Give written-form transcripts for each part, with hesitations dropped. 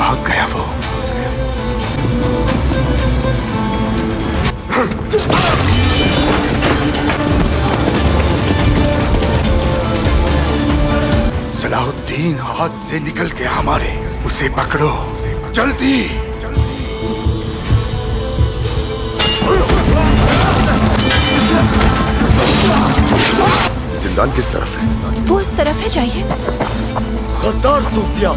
भाग गया वो। सलाहुद्दीन हाथ से निकल गया हमारे, उसे पकड़ो जल्दी। जिंदान किस तरफ है? वो उस तरफ है, जाइए। गद्दार सूफिया,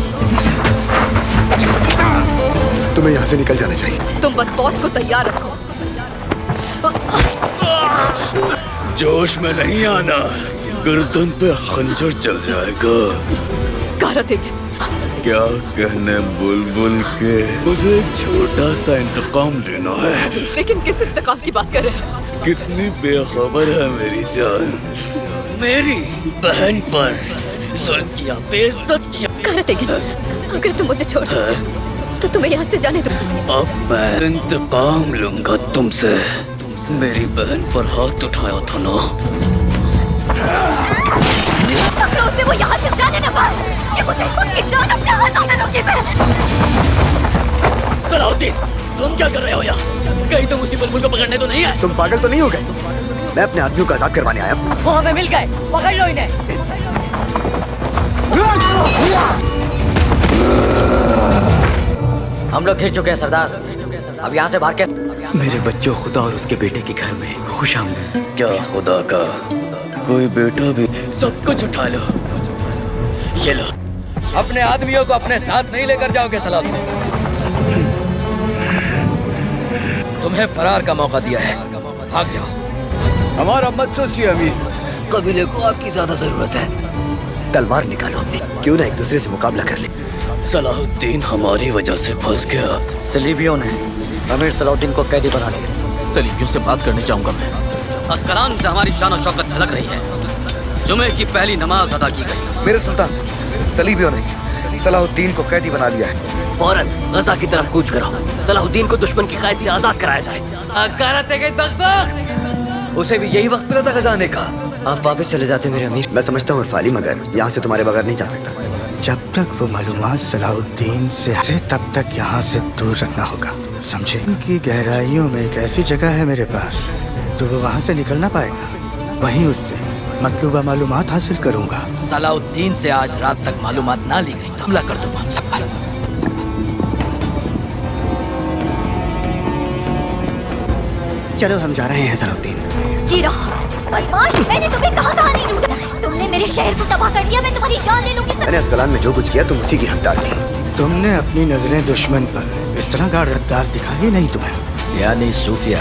तुम्हें यहाँ से निकल जाना चाहिए। तुम बस फौज को तैयार रखो। जोश में नहीं आना, गर्दन पे खंजर चल जाएगा। क्या कहने बुलबुल के, मुझे एक छोटा सा इंतकाम लेना है। लेकिन किस इंतकाम की बात कर रहे हैं? कितनी बेखबर है मेरी जान, मेरी बहन पर जुल्म किया, बेइज्जत किया। अगर तुम मुझे छोड़ दो तो तुम्हें यहाँ से जाने दो। अब मैं इंतकाम लूंगा तुमसे। मेरी बहन पर हाथ उठाया था ना, तो उसे वो यहाँ से जाने न पाए। ये मुझे उसकी जान अपने हाथों से लूंगी मैं। सलाहुद्दीन, तुम क्या कर रहे हो यहाँ? कहीं तुम उसी बुलबुल को पकड़ने तो नहीं आए? तुम पागल तो नहीं हो गए? मैं अपने आदमियों को आजाद करवाने आया। वो हमें मिल गए, पकड़ लो इन्हें। हम लोग घिर चुके हैं सरदार, अब यहाँ से बाहर के। मेरे बच्चों, खुदा और उसके बेटे के घर में खुशामदीद। क्या खुदा का कोई बेटा भी? सब कुछ उठा लो, ये लो। अपने आदमियों को अपने साथ नहीं लेकर जाओगे सलाहुद्दीन। तुम्हें फरार का मौका दिया है, भाग जाओ। हमारा मत सोचिए अमीर, कबीले को आपकी ज्यादा जरूरत है। तलवार निकालो अपनी, क्यों ना एक दूसरे से मुकाबला कर ले। सलाहुद्दीन हमारी वजह से फंस गया। सलीबियों ने अमीर सलाहुद्दीन को कैदी बना लिया। सलीबियों से बात करने चाहूंगा मैं। अस्कलान से हमारी शान और शौकत झलक रही है। जुमे की पहली नमाज अदा की गई। मेरे सुल्तान, सलीबियों ने सलाहुद्दीन को कैदी बना लिया है। फौरन गजा की तरफ कूच करो। सलाहुद्दीन को दुश्मन की कैद से आजाद कराया जाए। उसे भी यही वक्त मिला था खजाने का। आप वापस चले जाते मेरे अमीर। मैं समझता हूँ फाली, मगर यहाँ से तुम्हारे बगैर नहीं जा सकता। जब तक वो मालूमात सलाहुद्दीन से है, तब तक यहाँ से दूर रखना होगा, समझे? इनकी गहराइयों में एक ऐसी जगह है मेरे पास, तो वो वहाँ से निकल ना पाएगा। वहीं उससे मतलूबा मालूमात हासिल करूँगा। सलाहुद्दीन से आज रात तक मालूमात ना ली गई, हमला कर दूंगा सब पर। चलो हम जा रहे हैं सलाहुद्दीन। जी रहो बदमाश, मैंने तुम्हें कहा था नहीं ढूंढना है। तुमने मेरे शहर को तबाह कर दिया, मैं तुम्हारी जान ले लूंगी। मैंने अस्कलान में जो कुछ किया तुम उसी की हकदार थी। तुमने अपनी नजरें दुश्मन पर इस तरह का रद्दार दिखाई नहीं तुम्हें। यानी सूफिया।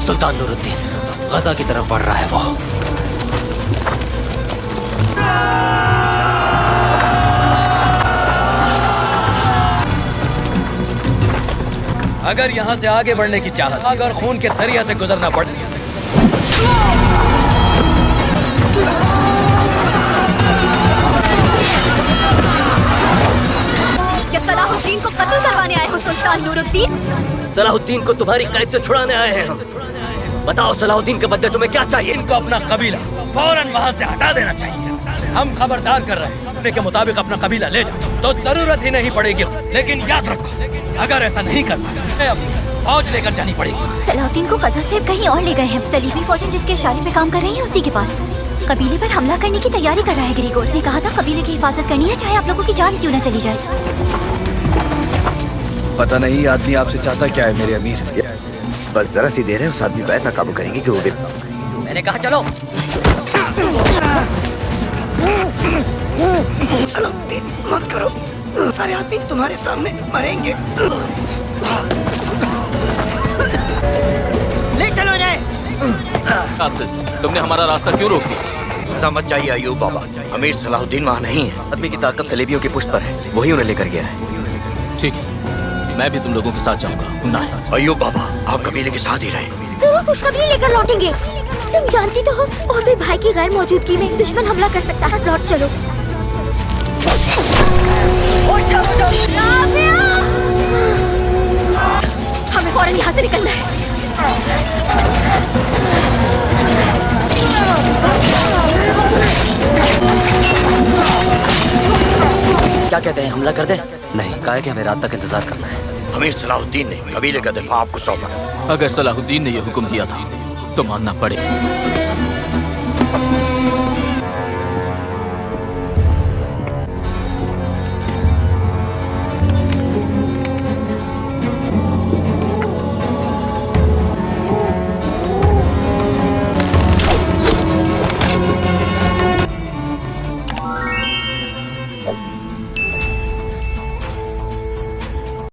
सुल्तान नूरुद्दीन गजा की तरफ बढ़ रहा है वो। अगर यहाँ से आगे बढ़ने की चाहत, आग और खून के दरिया से गुजरना पड़। क्या सलाहुद्दीन को कत्ल करवाने आए हो सुल्तान नूरुद्दीन? सलाहुद्दीन को तुम्हारी कैद से छुड़ाने आए हैं हम। बताओ सलाहुद्दीन के बदले तुम्हें क्या चाहिए? इनको अपना कबीला फौरन वहाँ से हटा देना चाहिए। हम खबरदार कर रहे हैं, अपने के मुताबिक अपना कबीला ले जाओ तो जरूरत ही नहीं पड़ेगी। लेकिन याद रखो, अगर ऐसा नहीं कर पाए फौज लेकर जानी पड़ेगी। सलाहुद्दीन को कज़ा से कहीं और ले गए हैं। सलीबी फौजें जिसके इशारे पे काम कर रही हैं उसी के पास। कबीले पर हमला करने की तैयारी कर रहा है ग्रिगोर ने। कहा था कबीले की हिफाजत करनी है, चाहे आप लोगों की जान क्यों न चली जाए। पता नहीं आदमी आपसे चाहता क्या है मेरे अमीर। बस जरा सी देर है, उस आदमी को ऐसा काबू करेंगे कि वो भी। मैंने कहा चलो। सलाहुद्दीन मत करो, सारे आदमी तुम्हारे सामने मरेंगे। ले चलो इन्हें। तुमने हमारा रास्ता क्यों रोक दिया? समझ जाइए अयूब बाबा, अमीर सलाहुद्दीन वहाँ नहीं है। आदमी की ताकत सलेबियों की पुष्ट पर है, वही उन्हें लेकर गया है। ठीक है, मैं भी तुम लोगों के साथ जाऊंगा। नहीं अयूब बाबा, आप कबीले के साथ ही रहे। जरूर खुशखबरी लेकर लौटेंगे। तुम जानती तो हो, और भी भाई की गैर मौजूदगी में दुश्मन हमला कर सकता है। लौट चलो। हमें फौरन यहाँ से निकलना है। क्या कहते हैं, हमला कर दे? नहीं, कहा है कि हमें रात तक इंतजार करना है। अमीर सलाहुद्दीन ने कबीले का दिफा आपको सौंपा। अगर सलाहुद्दीन ने यह हुक्म दिया था तो मानना पड़ेगा।